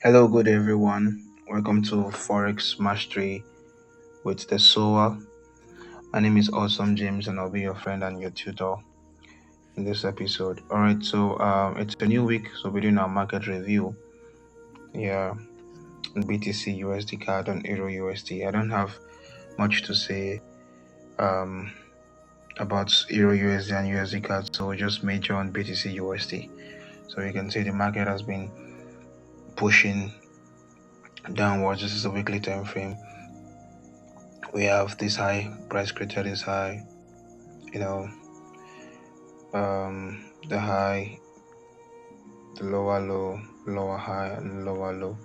Hello, good everyone. Welcome to Forex Mastery with the SOA. My name is Awesome James, and I'll be your friend and your tutor in this episode. All right, so it's a new week, so we're doing our market review. Yeah, on BTC, Usdcad, on Euro USD. I don't have much to say um about Euro USD and Usdcad, so we'll just major on BTC USD. So you can see the market has been pushing downwards. This is a weekly time frame. We have this high price created this high, you know, the high, the lower low, lower high, and lower low.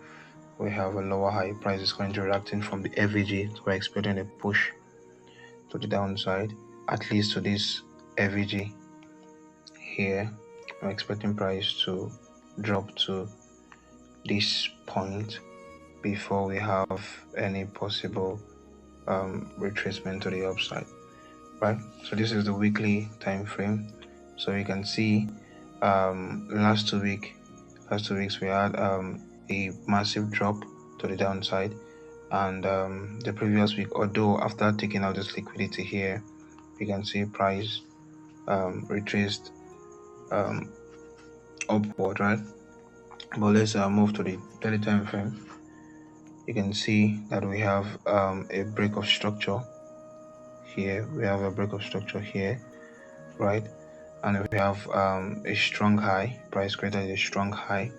We have a lower high price is currently reacting from the FVG, so we're expecting a push to the downside, at least to this FVG here. I'm expecting price to drop to this point before we have any possible retracement to the upside, right? So this is the weekly time frame. So you can see last 2 weeks we had a massive drop to the downside, and the previous week, although after taking out this liquidity here, you can see price retraced upward, right? But let's move to the daily time frame. You can see that we have a break of structure here. We have a break of structure here, right? And we have a strong high. Price created a strong high.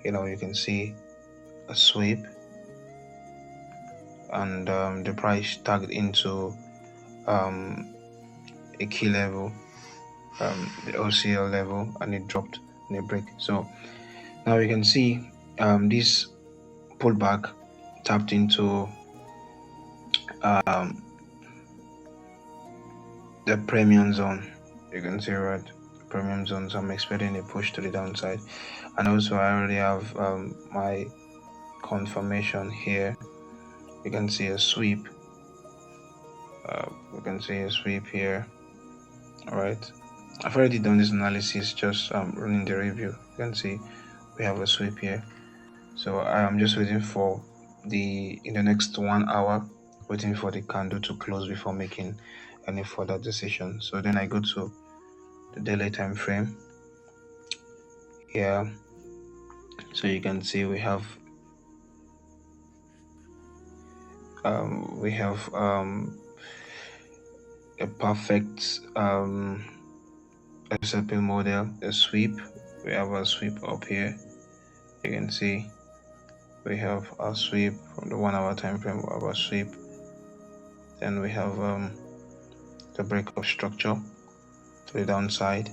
You can see a sweep, and the price tagged into a key level, the OCL level, and it dropped in a break. So now you can see this pullback tapped into the premium zone. You can see right, premium zone. So I'm expecting a push to the downside, and also I already have my confirmation here. You can see a sweep. You can see a sweep here. All right, I've already done this analysis, just running the review. You can see we have a sweep here. So I'm just waiting for in the next 1 hour, waiting for the candle to close before making any further decision. So then I go to the daily time frame. Yeah, so you can see we have a perfect SLP model, a sweep. We have a sweep up here. You can see we have a sweep from the 1 hour time frame. We have a sweep. Then we have the break of structure to the downside,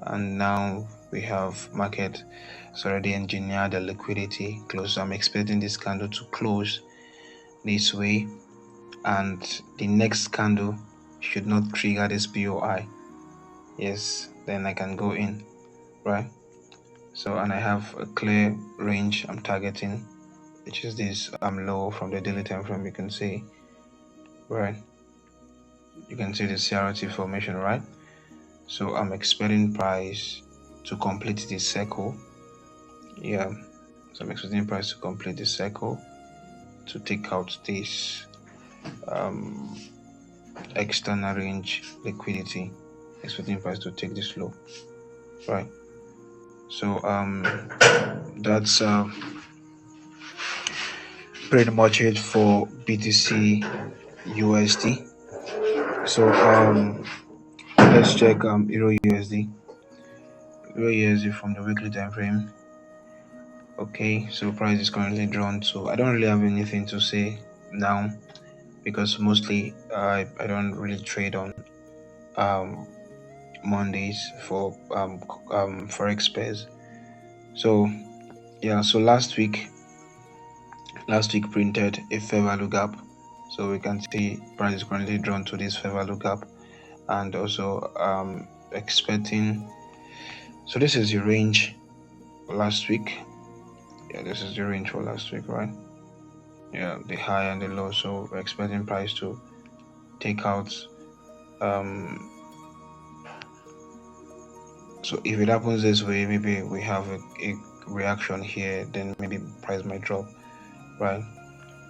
and now we have market has already engineered the liquidity close. So I'm expecting this candle to close this way, and the next candle should not trigger this POI. Yes, then I can go in, right? So, and I have a clear range I'm targeting, which is this low from the daily time frame. You can see, right? You can see the CRT formation, right? So I'm expecting price to complete this circle. Yeah, so I'm expecting price to complete this circle to take out this external range liquidity. Expecting price to take this low, right? So that's pretty much it for BTC USD. So let's check Euro USD. Euro USD from the weekly time frame. Okay, so price is currently drawn to. I don't really have anything to say now, because mostly I don't really trade on Mondays for Forex pairs. So yeah, so last week printed a fair value gap, so we can see price is currently drawn to this fair value gap, and also expecting. So this is the range for last week. Yeah, this is the range for last week, right? Yeah, the high and the low. So we're expecting price to take out. So if it happens this way, maybe we have reaction here, then maybe price might drop, right?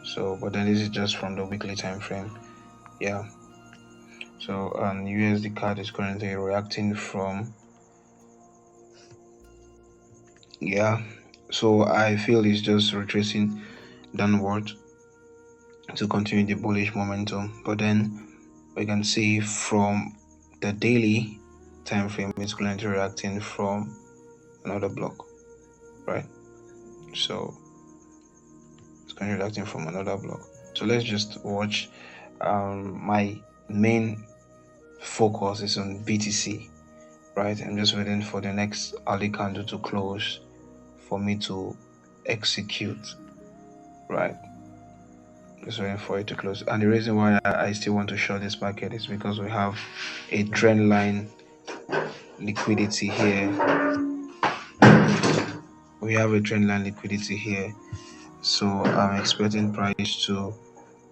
So but then this is just from the weekly time frame. Yeah, so Usdcad is currently reacting from, yeah, so I feel it's just retracing downward to continue the bullish momentum. But then we can see from the daily time frame it's currently reacting from another block, right? So it's currently reacting from another block. So let's just watch. My main focus is on BTC, right? I'm just waiting for the next early candle to close for me to execute, right? Just waiting for it to close. And the reason why I still want to short this market is because we have a trend line liquidity here. We have a trend line liquidity here, so I'm expecting price to,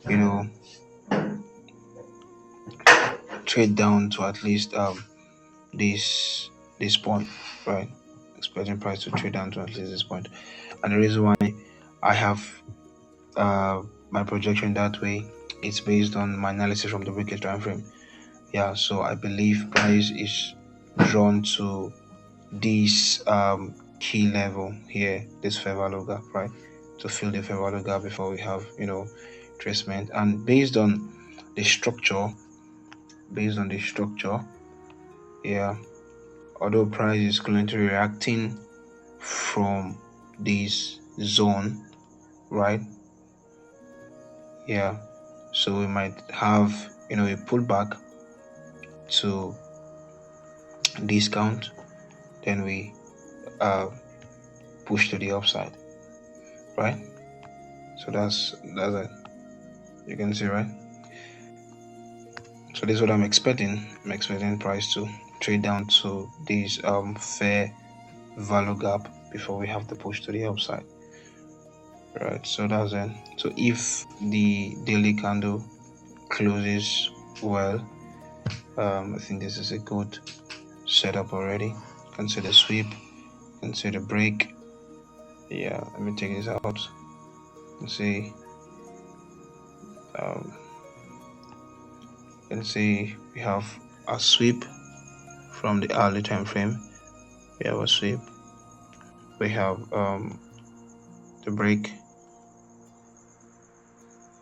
you know, trade down to at least this point, right? Expecting price to trade down to at least this point. And the reason why I have my projection that way, it's based on my analysis from the weekly time frame. Yeah, so I believe price is drawn to this key level here, this fair value gap, right? To fill the fair value gap before we have, tracement. And based on the structure, yeah, although price is currently reacting from this zone, right? Yeah, so we might have, a pullback to discount, then we push to the upside, right? So that's it. You can see, right? So this is what I'm expecting. I'm expecting price to trade down to this fair value gap before we have the push to the upside, right? So that's it. So if the daily candle closes well, I think this is a good setup already. You can see the sweep, you can see the break. Yeah, let me take this out. You can see we have a sweep from the early time frame. We have a sweep, we have the break,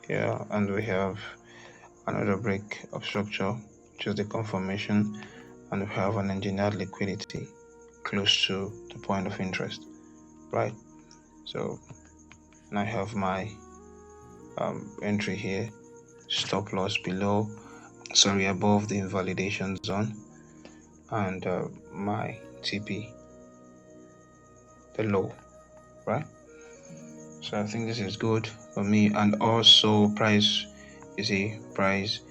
yeah, and we have another break of structure, which is the confirmation, and we have an engineered liquidity close to the point of interest, right? So and I have my entry here, stop loss above the invalidation zone, and my TP, the low, right? So I think this is good for me. And also price, you see, price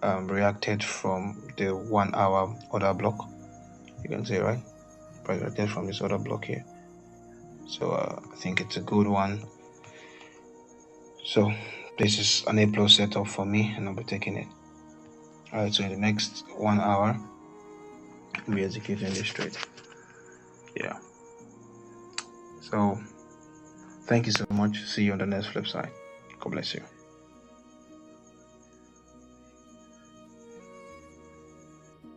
reacted from the 1 hour order block. You can see, right? Price reacted from this order block here. So I think it's a good one. So this is an A+ setup for me, and I'll be taking it. Alright, so in the next 1 hour, I'll be executing this trade. Yeah. So thank you so much. See you on the next flip side. God bless you.